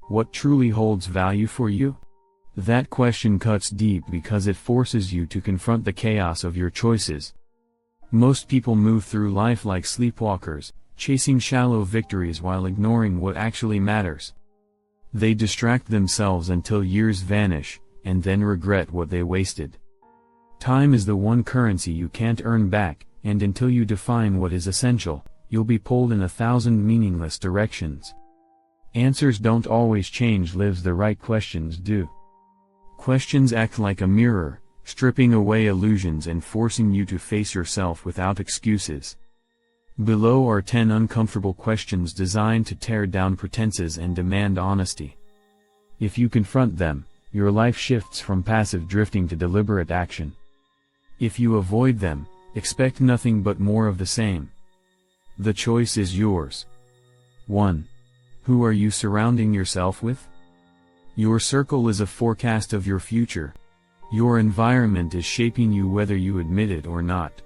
What truly holds value for you? That question cuts deep because it forces you to confront the chaos of your choices. Most people move through life like sleepwalkers, chasing shallow victories while ignoring what actually matters. They distract themselves until years vanish, and then regret what they wasted. Time is the one currency you can't earn back, and until you define what is essential, you'll be pulled in 1,000 meaningless directions. Answers don't always change lives, the right questions do. Questions act like a mirror, stripping away illusions and forcing you to face yourself without excuses. Below are 10 uncomfortable questions designed to tear down pretenses and demand honesty. If you confront them, your life shifts from passive drifting to deliberate action. If you avoid them, expect nothing but more of the same. The choice is yours. 1. Who are you surrounding yourself with? Your circle is a forecast of your future. Your environment is shaping you whether you admit it or not.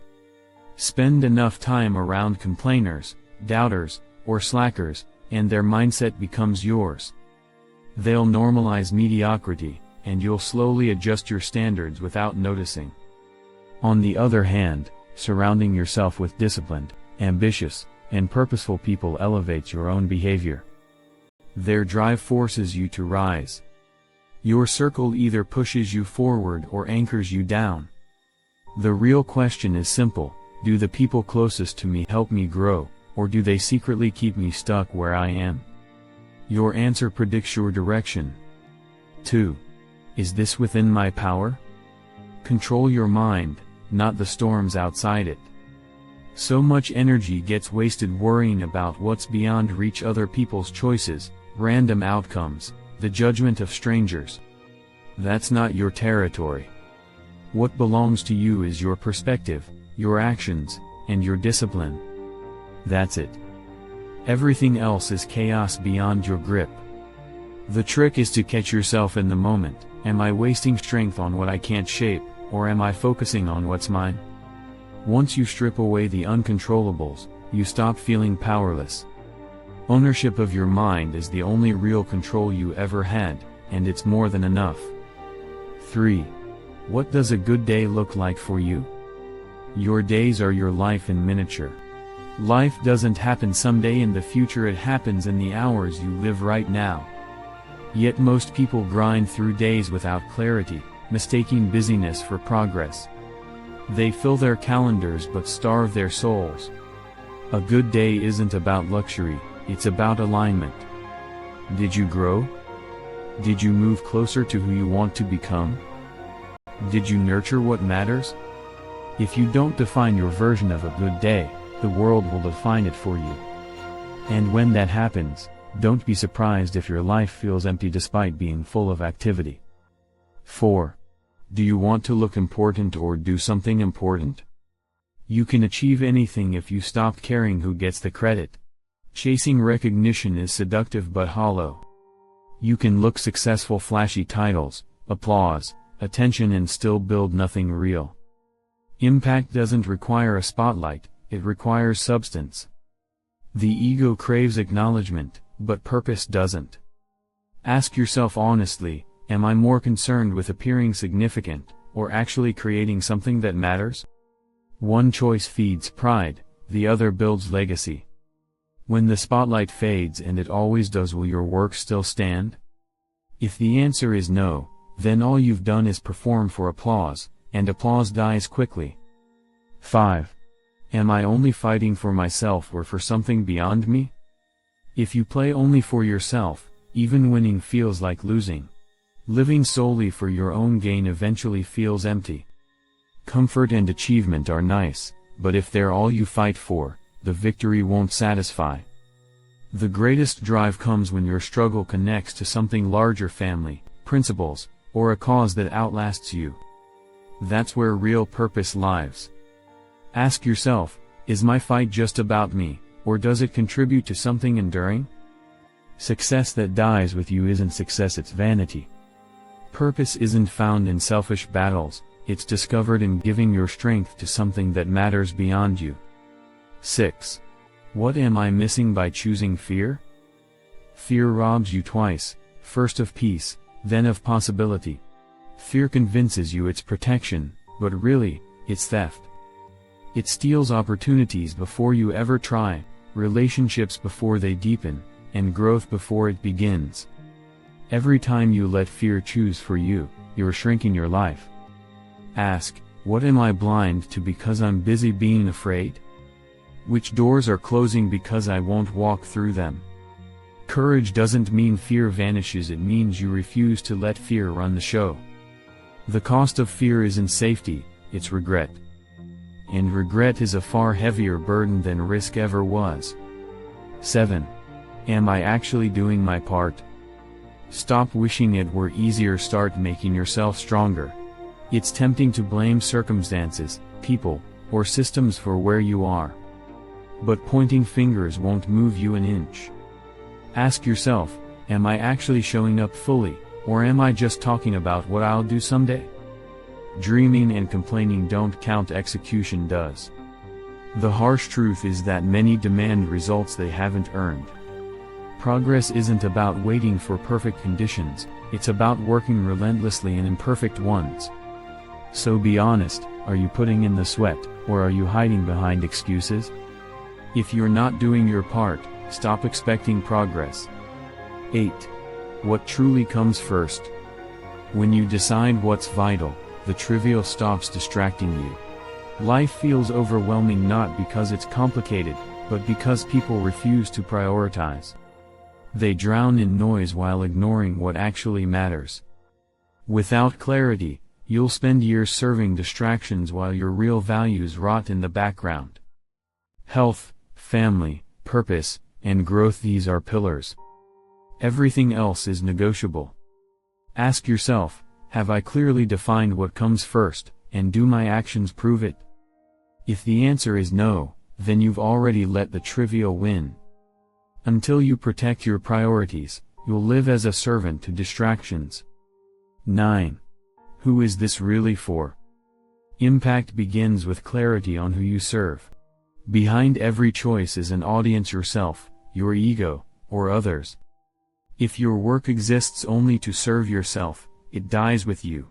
Spend enough time around complainers, doubters, or slackers, and their mindset becomes yours. They'll normalize mediocrity, and you'll slowly adjust your standards without noticing. On the other hand, surrounding yourself with disciplined, ambitious, and purposeful people elevates your own behavior. Their drive forces you to rise. Your circle either pushes you forward or anchors you down. The real question is simple: do the people closest to me help me grow, or do they secretly keep me stuck where I am? Your answer predicts your direction. 2. Is this within my power? Control your mind, not the storms outside it. So much energy gets wasted worrying about what's beyond reach: other people's choices, random outcomes, the judgment of strangers. That's not your territory. What belongs to you is your perspective, your actions, and your discipline. That's it. Everything else is chaos beyond your grip. The trick is to catch yourself in the moment. Am I wasting strength on what I can't shape, or am I focusing on what's mine? Once you strip away the uncontrollables, you stop feeling powerless. Ownership of your mind is the only real control you ever had, and it's more than enough. 3. What does a good day look like for you? Your days are your life in miniature. Life doesn't happen someday in the future, it happens in the hours you live right now. Yet most people grind through days without clarity, mistaking busyness for progress. They fill their calendars but starve their souls. A good day isn't about luxury, it's about alignment. Did you grow? Did you move closer to who you want to become? Did you nurture what matters? If you don't define your version of a good day, the world will define it for you. And when that happens, don't be surprised if your life feels empty despite being full of activity. 4. Do you want to look important or do something important? You can achieve anything if you stop caring who gets the credit. Chasing recognition is seductive but hollow. You can look successful, flashy titles, applause, attention, and still build nothing real. Impact doesn't require a spotlight, it requires substance. The ego craves acknowledgement, but purpose doesn't. Ask yourself honestly, am I more concerned with appearing significant, or actually creating something that matters? One choice feeds pride, the other builds legacy. When the spotlight fades, and it always does, will your work still stand? If the answer is no, then all you've done is perform for applause, and applause dies quickly. 5. Am I only fighting for myself or for something beyond me? If you play only for yourself, even winning feels like losing. Living solely for your own gain eventually feels empty. Comfort and achievement are nice, but if they're all you fight for, the victory won't satisfy. The greatest drive comes when your struggle connects to something larger: family, principles, or a cause that outlasts you. That's where real purpose lies. Ask yourself, is my fight just about me, or does it contribute to something enduring? Success that dies with you isn't success, it's vanity. Purpose isn't found in selfish battles, it's discovered in giving your strength to something that matters beyond you. 6. What am I missing by choosing fear? Fear robs you twice: first of peace, then of possibility. Fear convinces you it's protection, but really, it's theft. It steals opportunities before you ever try, relationships before they deepen, and growth before it begins. Every time you let fear choose for you, you're shrinking your life. Ask, what am I blind to because I'm busy being afraid? Which doors are closing because I won't walk through them? Courage doesn't mean fear vanishes, it means you refuse to let fear run the show. The cost of fear isn't safety, it's regret. And regret is a far heavier burden than risk ever was. 7. Am I actually doing my part? Stop wishing it were easier, start making yourself stronger. It's tempting to blame circumstances, people, or systems for where you are. But pointing fingers won't move you an inch. Ask yourself, am I actually showing up fully, or am I just talking about what I'll do someday? Dreaming and complaining don't count, execution does. The harsh truth is that many demand results they haven't earned. Progress isn't about waiting for perfect conditions, it's about working relentlessly in imperfect ones. So be honest, are you putting in the sweat, or are you hiding behind excuses? If you're not doing your part, stop expecting progress. 8. What truly comes first? When you decide what's vital, the trivial stops distracting you. Life feels overwhelming not because it's complicated, but because people refuse to prioritize. They drown in noise while ignoring what actually matters. Without clarity, you'll spend years serving distractions while your real values rot in the background. Health, family, purpose, and growth, these are pillars. Everything else is negotiable. Ask yourself, have I clearly defined what comes first, and do my actions prove it? If the answer is no, then you've already let the trivial win. Until you protect your priorities, you'll live as a servant to distractions. 9. Who is this really for? Impact begins with clarity on who you serve. Behind every choice is an audience: yourself, your ego, or others. If your work exists only to serve yourself, it dies with you.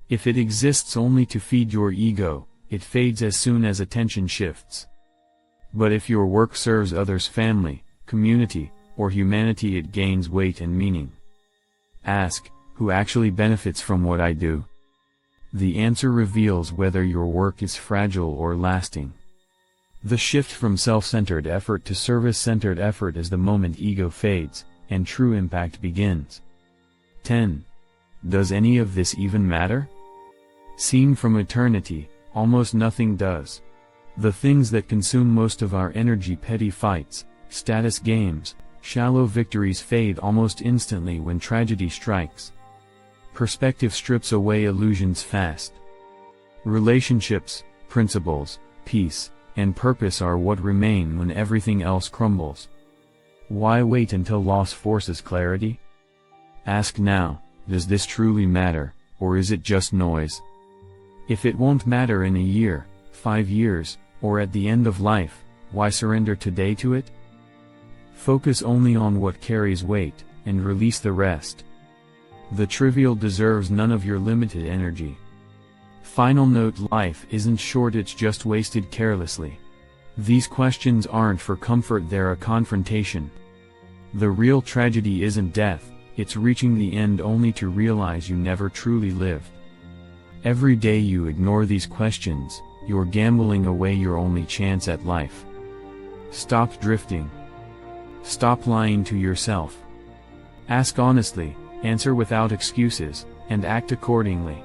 If it exists only to feed your ego, it fades as soon as attention shifts. But if your work serves others, family, community, or humanity, it gains weight and meaning. Ask, who actually benefits from what I do? The answer reveals whether your work is fragile or lasting. The shift from self-centered effort to service-centered effort is the moment ego fades, and true impact begins. 10. Does any of this even matter? Seen from eternity, almost nothing does. The things that consume most of our energy, petty fights, status games, shallow victories, fade almost instantly when tragedy strikes. Perspective strips away illusions fast. Relationships, principles, peace, and purpose are what remain when everything else crumbles. Why wait until loss forces clarity? Ask now, does this truly matter, or is it just noise? If it won't matter in a year, 5 years, or at the end of life, why surrender today to it? Focus only on what carries weight, and release the rest. The trivial deserves none of your limited energy. Final note: life isn't short, it's just wasted carelessly. These questions aren't for comfort, they're a confrontation. The real tragedy isn't death, it's reaching the end only to realize you never truly lived. Every day you ignore these questions, you're gambling away your only chance at life. Stop drifting. Stop lying to yourself. Ask honestly, answer without excuses, and act accordingly.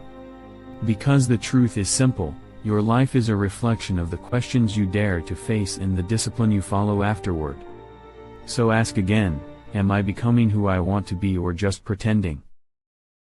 Because the truth is simple, your life is a reflection of the questions you dare to face and the discipline you follow afterward. So ask again, am I becoming who I want to be, or just pretending?